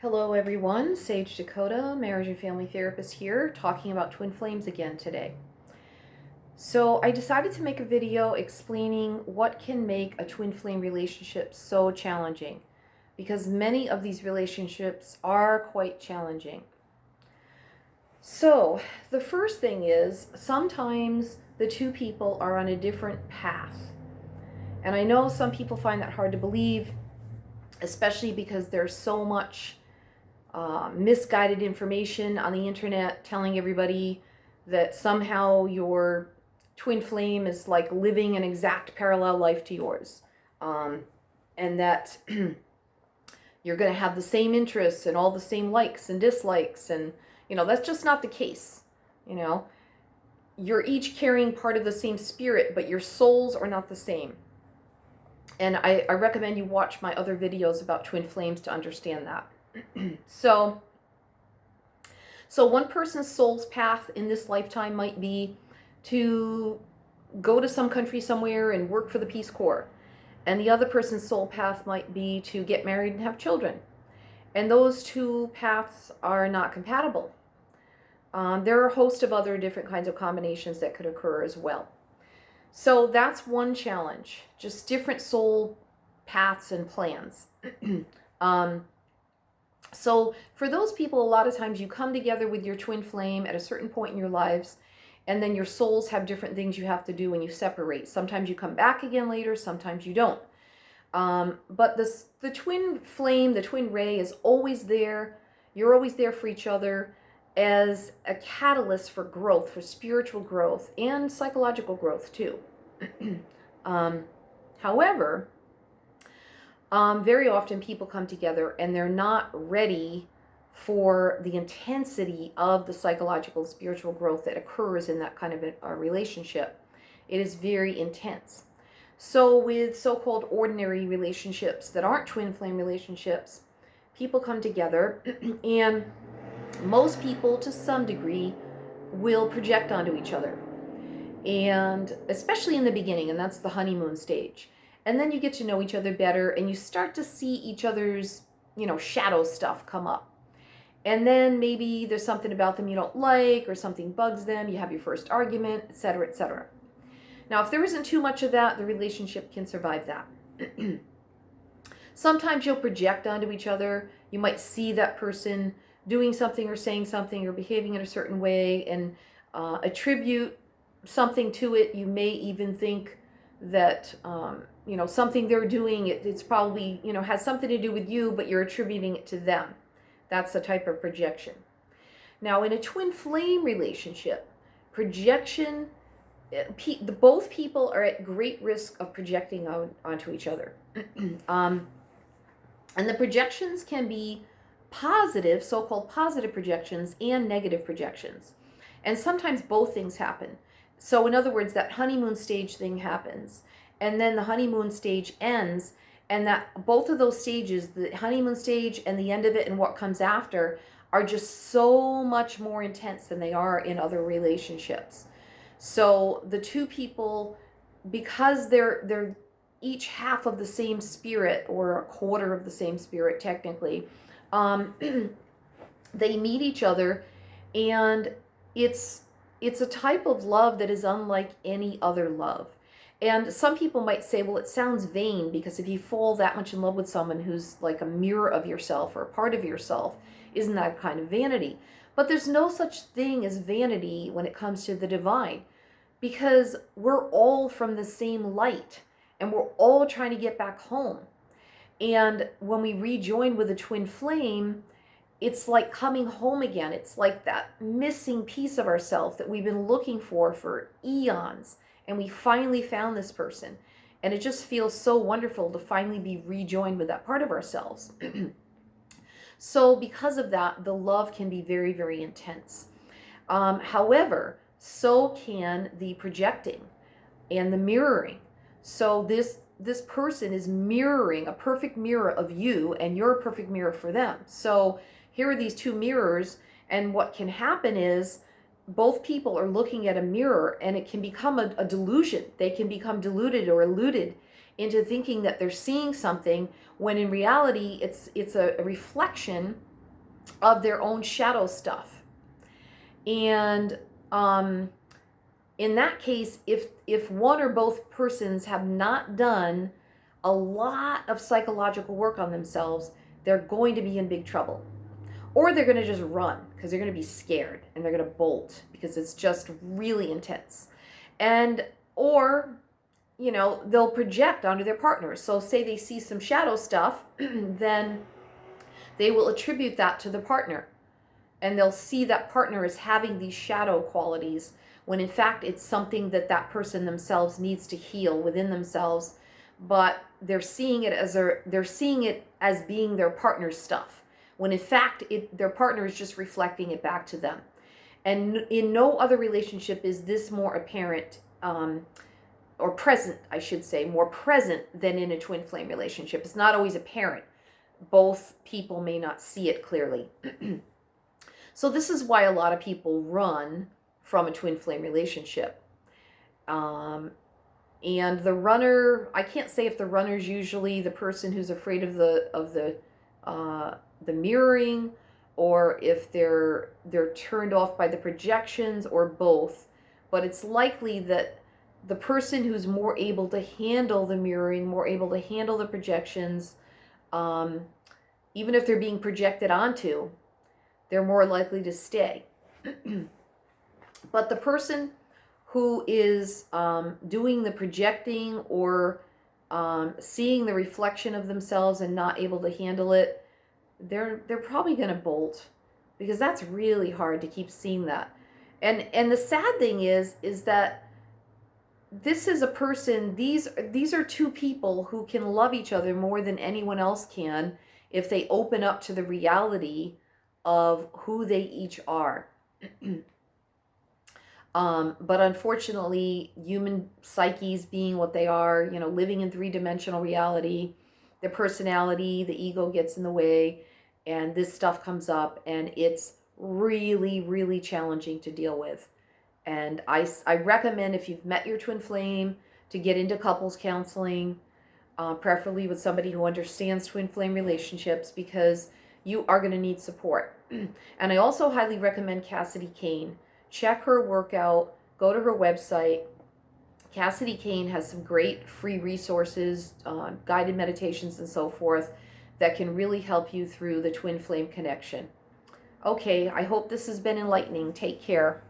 Hello everyone, Sage Dakota, marriage and family therapist here, talking about twin flames again today. So I decided to make a video explaining what can make a twin flame relationship so challenging, because many of these relationships are quite challenging. So the first thing is sometimes the two people are on a different path. And I know some people find that hard to believe, especially because there's so much misguided information on the internet telling everybody that somehow your twin flame is like living an exact parallel life to yours, and that you're going to have the same interests and all the same likes and dislikes, and that's just not the case. You're each carrying part of the same spirit, but your souls are not the same. And I recommend you watch my other videos about twin flames to understand that. So one person's soul's path in this lifetime might be to go to some country somewhere and work for the Peace Corps. And the other person's soul path might be to get married and have children. And those two paths are not compatible. There are a host of other different kinds of combinations that could occur as well. So that's one challenge, just different soul paths and plans. So for those people, a lot of times you come together with your twin flame at a certain point in your lives, and then your souls have different things you have to do when you separate. Sometimes you come back again later, sometimes you don't. But the twin flame, the twin ray is always there. You're always there for each other as a catalyst for growth, for spiritual growth and psychological growth too. However, very often people come together and they're not ready for the intensity of the psychological, spiritual growth that occurs in that kind of a relationship. It is very intense. So with so-called ordinary relationships that aren't twin flame relationships, people come together and most people to some degree will project onto each other. And especially in the beginning, and that's the honeymoon stage. And then you get to know each other better and you start to see each other's, shadow stuff come up. And then maybe there's something about them you don't like or something bugs them. You have your first argument, etc., etc. Now, if there isn't too much of that, the relationship can survive that. Sometimes you'll project onto each other. You might see that person doing something or saying something or behaving in a certain way and attribute something to it. You may even think that something they're doing, it's probably has something to do with you, but you're attributing it to them. That's the type of projection. Now in a twin flame relationship, projection, both people are at great risk of projecting onto each other. And the projections can be positive, so-called positive projections, and negative projections, and sometimes both things happen. So in other words, that honeymoon stage thing happens, and then the honeymoon stage ends, and that both of those stages, the honeymoon stage and the end of it and what comes after, are just so much more intense than they are in other relationships. So the two people, because they're each half of the same spirit, or a quarter of the same spirit technically, they meet each other, and it's a type of love that is unlike any other love. And some people might say, well, it sounds vain, because if you fall that much in love with someone who's like a mirror of yourself or a part of yourself, isn't that kind of vanity? But there's no such thing as vanity when it comes to the divine, because we're all from the same light and we're all trying to get back home. And when we rejoin with a twin flame, it's like coming home again. It's like that missing piece of ourselves that we've been looking for eons. And we finally found this person. And it just feels so wonderful to finally be rejoined with that part of ourselves. So because of that, the love can be very, very intense. However, so can the projecting and the mirroring. So this person is mirroring, a perfect mirror of you, and you're a perfect mirror for them. So here are these two mirrors, and what can happen is both people are looking at a mirror, and it can become a delusion. They can become deluded or illuded into thinking that they're seeing something, when in reality it's a reflection of their own shadow stuff. And in that case, if one or both persons have not done a lot of psychological work on themselves, they're going to be in big trouble. Or they're going to just run because they're going to be scared and they're going to bolt because it's just really intense. And, or, they'll project onto their partners. So say they see some shadow stuff, then they will attribute that to the partner. And they'll see that partner as having these shadow qualities when in fact it's something that that person themselves needs to heal within themselves, but they're seeing it as being their partner's stuff, when in fact their partner is just reflecting it back to them. And in no other relationship is this more apparent, or present, I should say, more present than in a twin flame relationship. It's not always apparent. Both people may not see it clearly. So this is why a lot of people run from a twin flame relationship. And the runner, I can't say if the runner's usually the person who's afraid of the mirroring, or if they're turned off by the projections, or both. But it's likely that the person who's more able to handle the mirroring, more able to handle the projections, even if they're being projected onto, they're more likely to stay. But the person who is doing the projecting, or seeing the reflection of themselves and not able to handle it, they're probably going to bolt, because that's really hard to keep seeing that. And the sad thing is that this is a person, these are two people who can love each other more than anyone else can if they open up to the reality of who they each are. But unfortunately, human psyches being what they are, living in three-dimensional reality, their personality, the ego gets in the way, and this stuff comes up, and it's really, really challenging to deal with. And I recommend, if you've met your twin flame, to get into couples counseling, preferably with somebody who understands twin flame relationships, because you are going to need support. And I also highly recommend Cassidy Kane. Check her workout, go to her website. Cassidy Kane has some great free resources, guided meditations and so forth, that can really help you through the twin flame connection. Okay, I hope this has been enlightening. Take care.